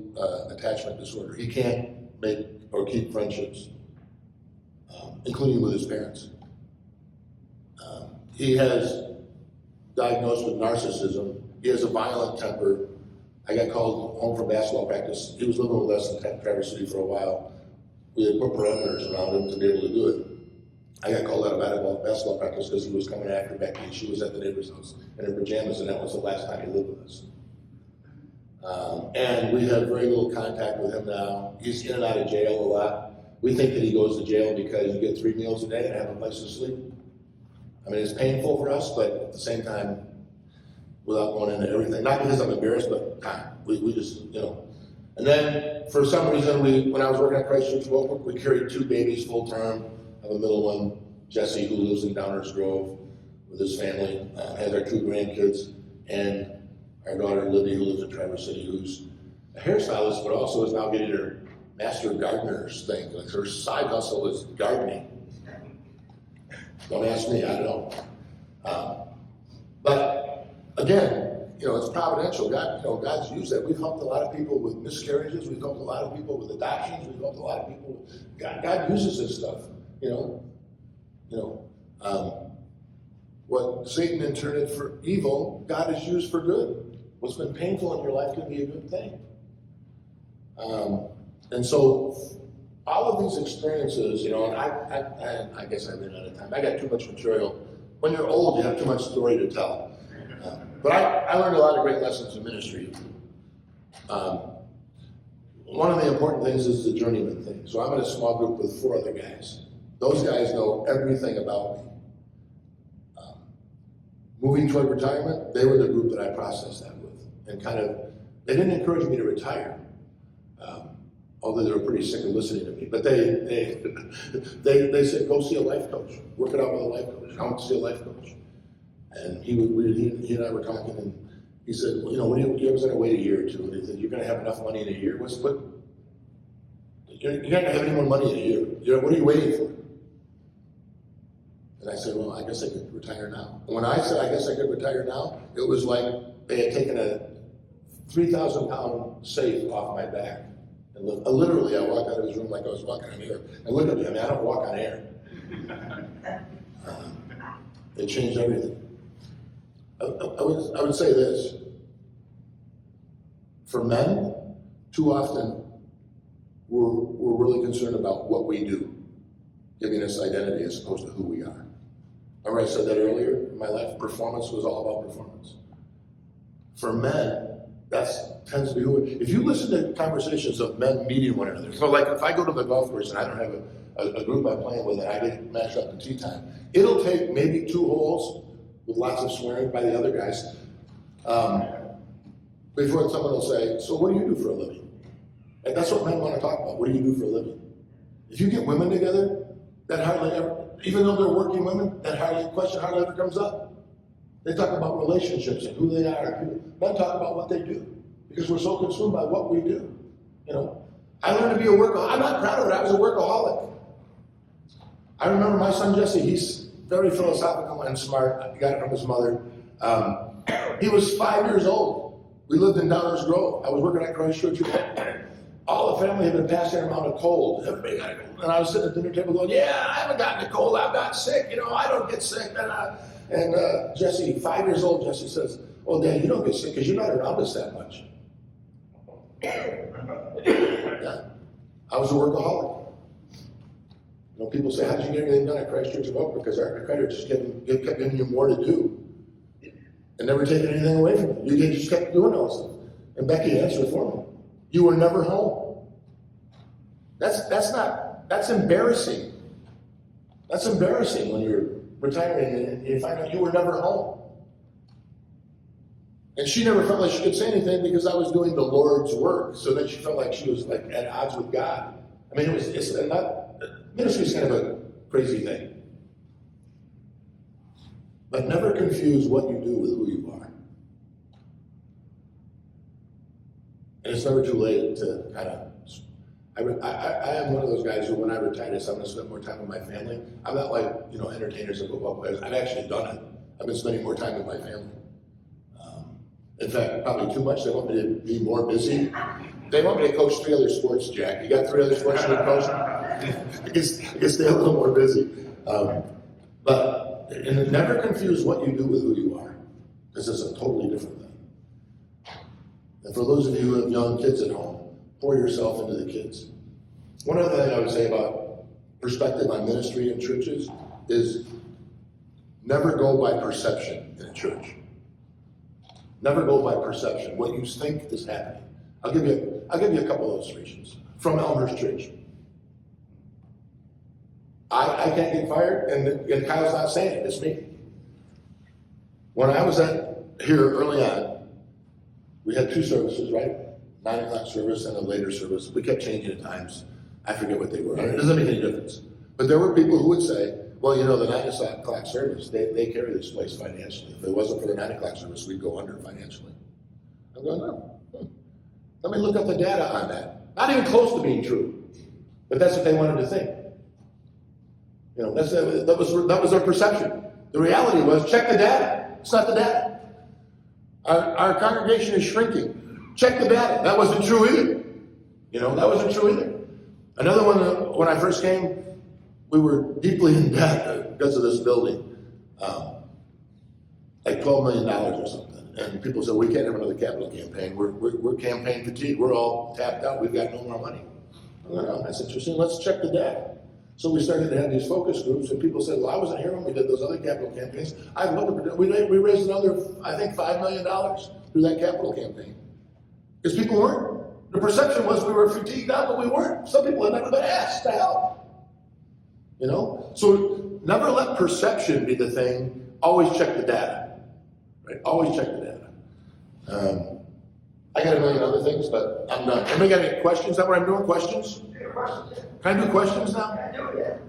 attachment disorder. He can't make or keep friendships, including with his parents. He has diagnosed with narcissism. He has a violent temper. I got called home from basketball practice. He was living with us in Traverse City for a while. We had put perimeters around him to be able to do it. I got called out of basketball practice because he was coming after Becky. She was at the neighbor's house in her pajamas, and that was the last time he lived with us. And we have very little contact with him now. He's in and out of jail a lot. We think that he goes to jail because you get 3 meals a day and have a place to sleep. I mean, it's painful for us, but at the same time, without going into everything, not because I'm embarrassed, but we just, And then, for some reason, when I was working at Christ Church Woke, we carried 2 babies full term. I have a middle one, Jesse, who lives in Downers Grove with his family, has our 2 grandkids, and our daughter, Libby, who lives in Traverse City, who's a hairstylist, but also is now getting her Master Gardener's thing. Like her side hustle is gardening. Don't ask me, I don't know. But again, it's providential. God's used that. We've helped a lot of people with miscarriages. We've helped a lot of people with adoptions. We've helped a lot of people. God uses this stuff. What Satan intended for evil, God has used for good. What's been painful in your life can be a good thing. And so, all of these experiences, and I guess I ran out of time. I got too much material. When you're old, you have too much story to tell. But I learned a lot of great lessons in ministry. One of the important things is the Journeymen thing. So I'm in a small group with 4 other guys. Those guys know everything about me. Moving toward retirement, they were the group that I processed that with. And they didn't encourage me to retire. Although they were pretty sick of listening to me. But they said, go see a life coach. Work it out with a life coach. I went to see a life coach. And he and I were talking, and he said, well, what do you ever going to wait a year or 2? And he said, you're going to have enough money in a year? You're not going to have any more money in a year. What are you waiting for? And I said, well, I guess I could retire now. And when I said I guess I could retire now, it was like they had taken a 3,000-pound safe off my back. And literally, I walked out of his room like I was walking on air. And look at me, I don't walk on air. It changed everything. I would say this. For men, too often, we're really concerned about what we do, giving us identity as opposed to who we are. Remember I said that earlier in my life? Performance was all about performance. For men, that tends to be who. If you listen to conversations of men meeting one another, so like if I go to the golf course and I don't have a group I'm playing with and I get matched up in tee time, it'll take maybe 2 holes with lots of swearing by the other guys before someone will say, so what do you do for a living? And that's what men want to talk about. What do you do for a living? If you get women together, that hardly ever, even though they're working women, that question hardly ever comes up. They talk about relationships and who they are. Men talk about what they do because we're so consumed by what we do. I learned to be a workaholic. I'm not proud of it. I was a workaholic. I remember my son Jesse. He's very philosophical and smart. He got it from his mother. He was 5 years old. We lived in Downers Grove. I was working at Christ Church. All the family had been passing around a cold. Everybody got a cold. And I was sitting at the dinner table going, yeah, I haven't gotten a cold. I'm not sick. I don't get sick. And Jesse, 5 years old, Jesse says, well, Dad, you don't get sick because you're not around us that much. Yeah. I was a workaholic. People say, how did you get everything done at Christ Church of Oak? Because our credit just kept giving you more to do and never taking anything away from you. You just kept doing all this stuff. And Becky answered for me. You were never home. That's embarrassing. That's embarrassing when you're retiring and you find out you were never home. And she never felt like she could say anything because I was doing the Lord's work, so that she felt like she was like at odds with God. I mean, ministry is kind of a crazy thing. But never confuse what you do with who you are. And it's never too late to kind of. I am one of those guys who, when I retire, I'm going to spend more time with my family. I'm not like entertainers and football players. I've actually done it. I've been spending more time with my family. In fact, probably too much. They want me to be more busy. They want me to coach 3 other sports, Jack. You got 3 other sports you can coach? I can stay a little more busy. And never confuse what you do with who you are. This is a totally different thing. And for those of you who have young kids at home, pour yourself into the kids. One other thing I would say about perspective on ministry in churches is never go by perception in a church. Never go by perception, what you think is happening. I'll give you a couple of illustrations from Elmer's church. I can't get fired, and Kyle's not saying it, it's me. When I was here early on, we had 2 services, right? 9 o'clock service and a later service. We kept changing the times. I forget what they were. It doesn't make any difference. But there were people who would say, well, the 9 o'clock service, they carry this place financially. If it wasn't for the 9 o'clock service, we'd go under financially. I'm going, no. Let me look up the data on that. Not even close to being true. But that's what they wanted to think. That was their perception. The reality was, check the data. It's not the data. Our congregation is shrinking. Check the data. That wasn't true either. That wasn't true either. Another one, when I first came, we were deeply in debt because of this building, like $12 million or something. And people said, we can't have another capital campaign. We're campaign fatigued. We're all tapped out. We've got no more money. Oh, that's interesting. Let's check the data. So we started to have these focus groups, and people said, well, I wasn't here when we did those other capital campaigns. We raised another, I think, $5 million through that capital campaign. Because people weren't. The perception was we were fatigued out, but we weren't. Some people had never been asked to help. So never let perception be the thing. Always check the data. Right? Always check the data. I got a million other things, but I'm done. Anybody got any questions? Is that what I'm doing? Questions? Can I do questions now? Yeah, do it.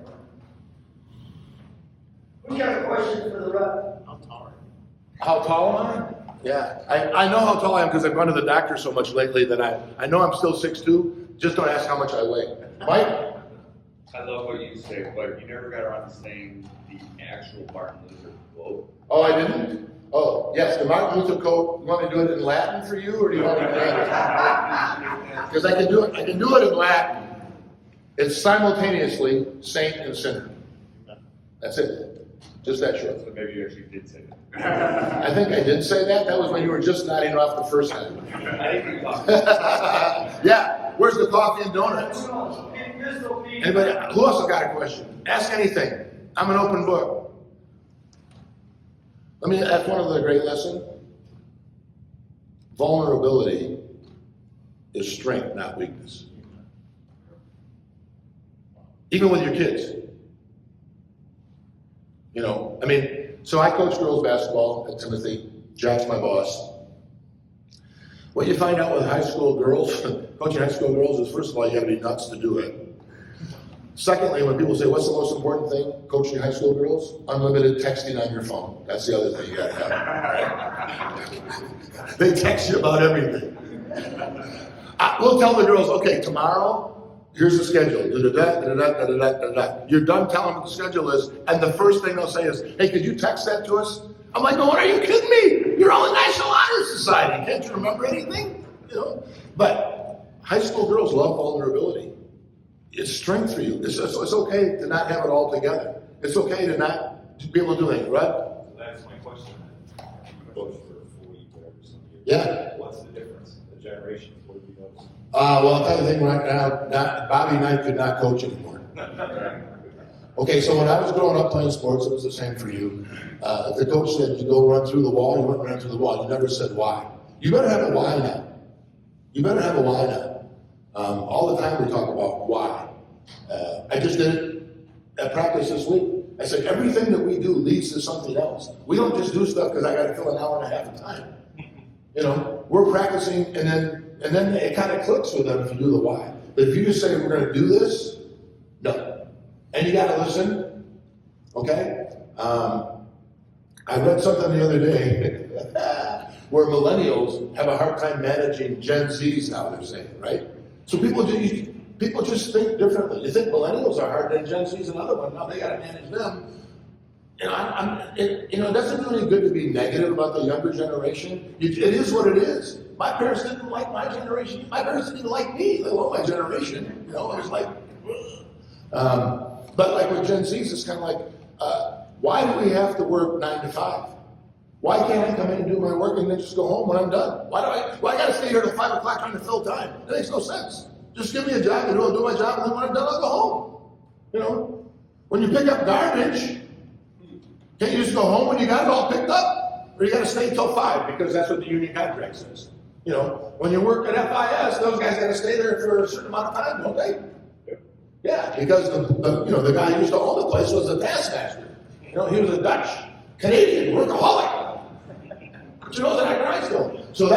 Who's got a question for the rep? How tall am I? Yeah, I know how tall I am because I've gone to the doctor so much lately that I know I'm still 6'2". Just don't ask how much I weigh. Mike? I love what you say, but you never got around to saying the actual Martin Luther quote. Oh, I didn't? Oh, yes, the Martin Luther quote. You want me to do it in Latin for you, or do you want me to do it? Because I can do it. I can do it in Latin. It's simultaneously saint and sinner. That's it. Just that short. So maybe you actually did say that. I think I did say that. That was when you were just nodding off the first time. I didn't even talk. Yeah. Where's the coffee and donuts? Anybody? Who else has got a question? Ask anything. I'm an open book. Let me ask one of the great lesson. Vulnerability is strength, not weakness. Even with your kids. So I coach girls basketball at Timothy. Jack's my boss. What you find out with high school girls, coaching high school girls, is first of all, you gotta be nuts to do it. Secondly, when people say, what's the most important thing coaching high school girls? Unlimited texting on your phone. That's the other thing you gotta have. They text you about everything. We'll tell the girls, okay, tomorrow, here's the schedule. You're done telling them what the schedule is, and the first thing they'll say is, hey, could you text that to us? I'm like, no, are you kidding me? You're all in National Honor Society. Can't you remember anything? But high school girls love vulnerability. It's strength for you. It's okay to not have it all together. It's okay to not be able to do anything, right? That's my question. You coached for 40, whatever, some years. Yeah. What's the difference? The generations, what have you noticed? Well, I'll tell you the thing right now, Bobby and I could not coach anymore. Okay, so when I was growing up playing sports, it was the same for you. If the coach said you go run through the wall, you went run through the wall. You never said why. You better have a why now. You better have a why now. All the time we talk about why. I just did it at practice this week. I said everything that we do leads to something else. We don't just do stuff because I got to fill an hour and a half of time. We're practicing, and then it kind of clicks with them if you do the why. But if you just say we're going to do this, no. And you got to listen. Okay. I read something the other day where millennials have a hard time managing Gen Zs now. They're saying, right? So people just think differently. You think millennials are hard, then Gen Z's another one. Now they got to manage them. It doesn't do any good to be negative about the younger generation. It is what it is. My parents didn't like my generation. My parents didn't like me, let alone my generation. It was like, but like with Gen Zs, it's kind of like, why do we have to work 9 to 5? Why can't I come in and do my work and then just go home when I'm done? Why I got to stay here till 5 o'clock trying to fill time? That makes no sense. Just give me a job and I'll do my job, and then when I'm done, I'll go home. When you pick up garbage, can't you just go home when you got it all picked up? Or you got to stay till 5 because that's what the union contract says. When you work at FIS, those guys got to stay there for a certain amount of time, don't they? Yeah, because the guy who used to own the place was a taskmaster. He was a Dutch Canadian workaholic. But that grindstone. So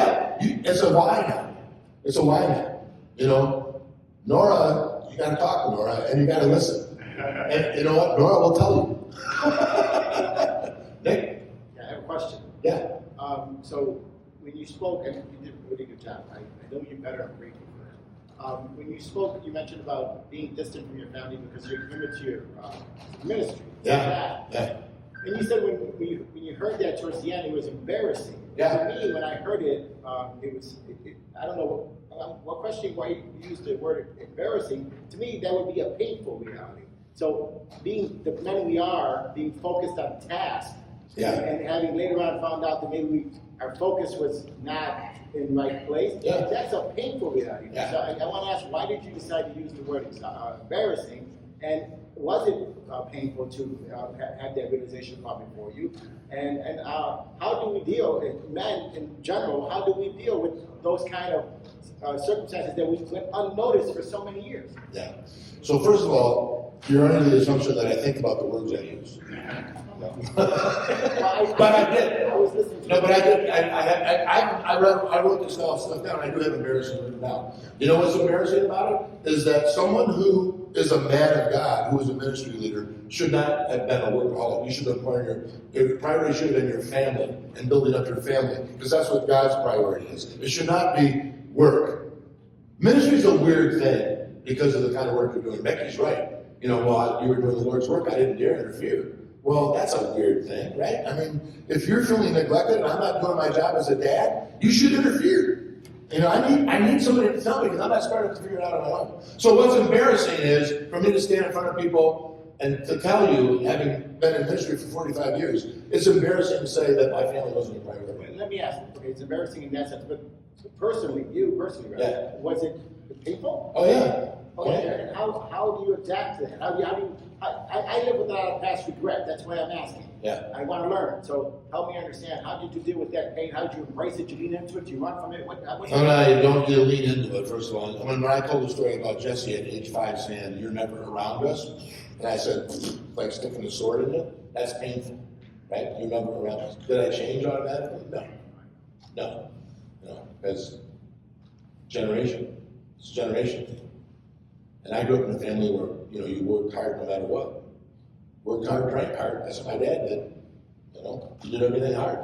it's a why now. It's a why now. Nora, you got to talk to Nora and you got to listen. And you know what? Nora will tell you. Nick? Yeah, I have a question. Yeah. So when you spoke, and you did a really good job. I know you better. I'm grateful for it. When you spoke, you mentioned about being distant from your family because you're committed to your ministry. Yeah. And you said when you heard that towards the end, it was embarrassing. Yeah. To me, when I heard it, it was. I don't know what questioning why you used the word embarrassing. To me, that would be a painful reality. So being the men we are, being focused on task, and having later on found out that maybe our focus was not in the right place, that's a painful reality. Yeah. So I want to ask, why did you decide to use the word embarrassing? And was it painful to have that realization come before you? And how do we deal, men in general, how do we deal with those kind of circumstances that we went unnoticed for so many years? Yeah. So first of all, you're under the assumption that I think about the words I use. No. But I did. I was listening to No, but I did. I wrote this stuff down. I do have embarrassing written down. You know what's embarrassing about it? Is that someone who is a man of God, who is a ministry leader, should not have been a workaholic. You should have been your priority should have been your family and building up your family, because that's what God's priority is. It should not be work. Ministry is a weird thing because of the kind of work you're doing. Becky's right. While you were doing the Lord's work, I didn't dare interfere. Well, that's a weird thing, right? I mean, if you're feeling neglected and I'm not doing my job as a dad, you should interfere. I need somebody to tell me because I'm not smart enough to figure it out on my own. So what's embarrassing is for me to stand in front of people and to tell you, having been in ministry for 45 years, it's embarrassing to say that my family wasn't a priority. Let me ask, okay, it's embarrassing in that sense, but personally, right? Yeah. Was it painful? Oh, yeah. Okay, and how do you adapt to that? I live without past regret. That's why I'm asking. Yeah. I want to learn. So help me understand. How did you deal with that pain? How did you embrace it? Did you lean into it? Did you run from it? You don't lean into it, first of all. When I told the story about Jesse at age 5 saying, "You're never around us," and I said, like sticking a sword in you, that's painful, right? You're never around us. Did I change automatically? No. Because generation. It's a generation thing. And I grew up in a family where, you worked hard no matter what. Worked hard, drank hard. That's what my dad did. He did everything hard.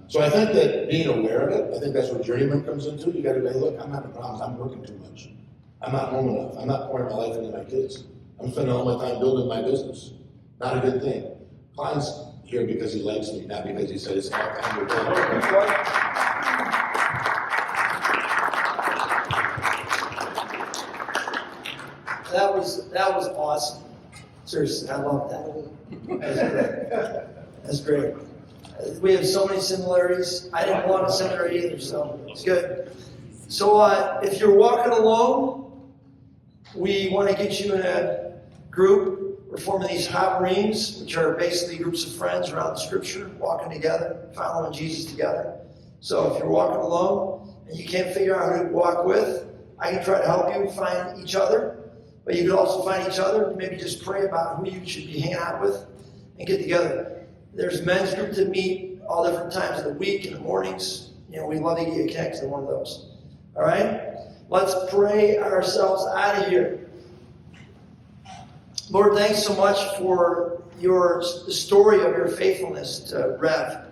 So I think that being aware of it, I think that's where Journeymen comes into. You got to say, look, I'm having problems. I'm working too much. I'm not home enough. I'm not pouring my life into my kids. I'm spending all my time building my business. Not a good thing. Klein's here because he likes me, not because he said it's not time to do. That was awesome. Seriously, I love that. That's great. We have so many similarities. I didn't want a similarity either, so it's good. So if you're walking alone, we want to get you in a group. We're forming these hot reams, which are basically groups of friends around the scripture, walking together, following Jesus together. So if you're walking alone and you can't figure out who to walk with, I can try to help you find each other. But you could also find each other, maybe just pray about who you should be hanging out with and get together. There's men's group that meet all different times of the week, in the mornings. We'd love to get you connected to one of those. All right? Let's pray ourselves out of here. Lord, thanks so much for the story of your faithfulness to Rev.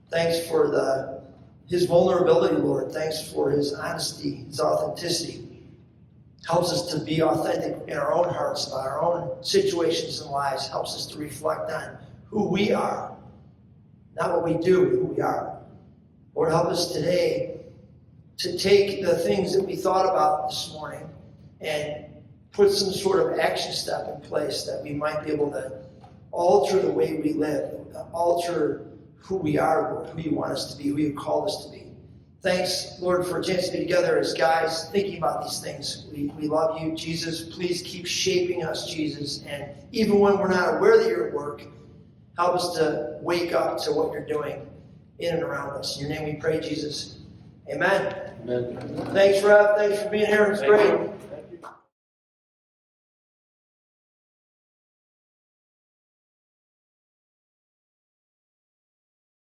Thanks for his vulnerability, Lord. Thanks for his honesty, his authenticity. Helps us to be authentic in our own hearts, about our own situations and lives. Helps us to reflect on who we are. Not what we do, but who we are. Lord, help us today to take the things that we thought about this morning and put some sort of action step in place that we might be able to alter the way we live, alter who we are, Lord, who you want us to be, who you called us to be. Thanks, Lord, for a chance to be together as guys thinking about these things. We love you, Jesus. Please keep shaping us, Jesus. And even when we're not aware that you're at work, help us to wake up to what you're doing in and around us. In your name we pray, Jesus. Amen. Amen. Thanks, Rev. Thanks for being here. It's Thank great. you.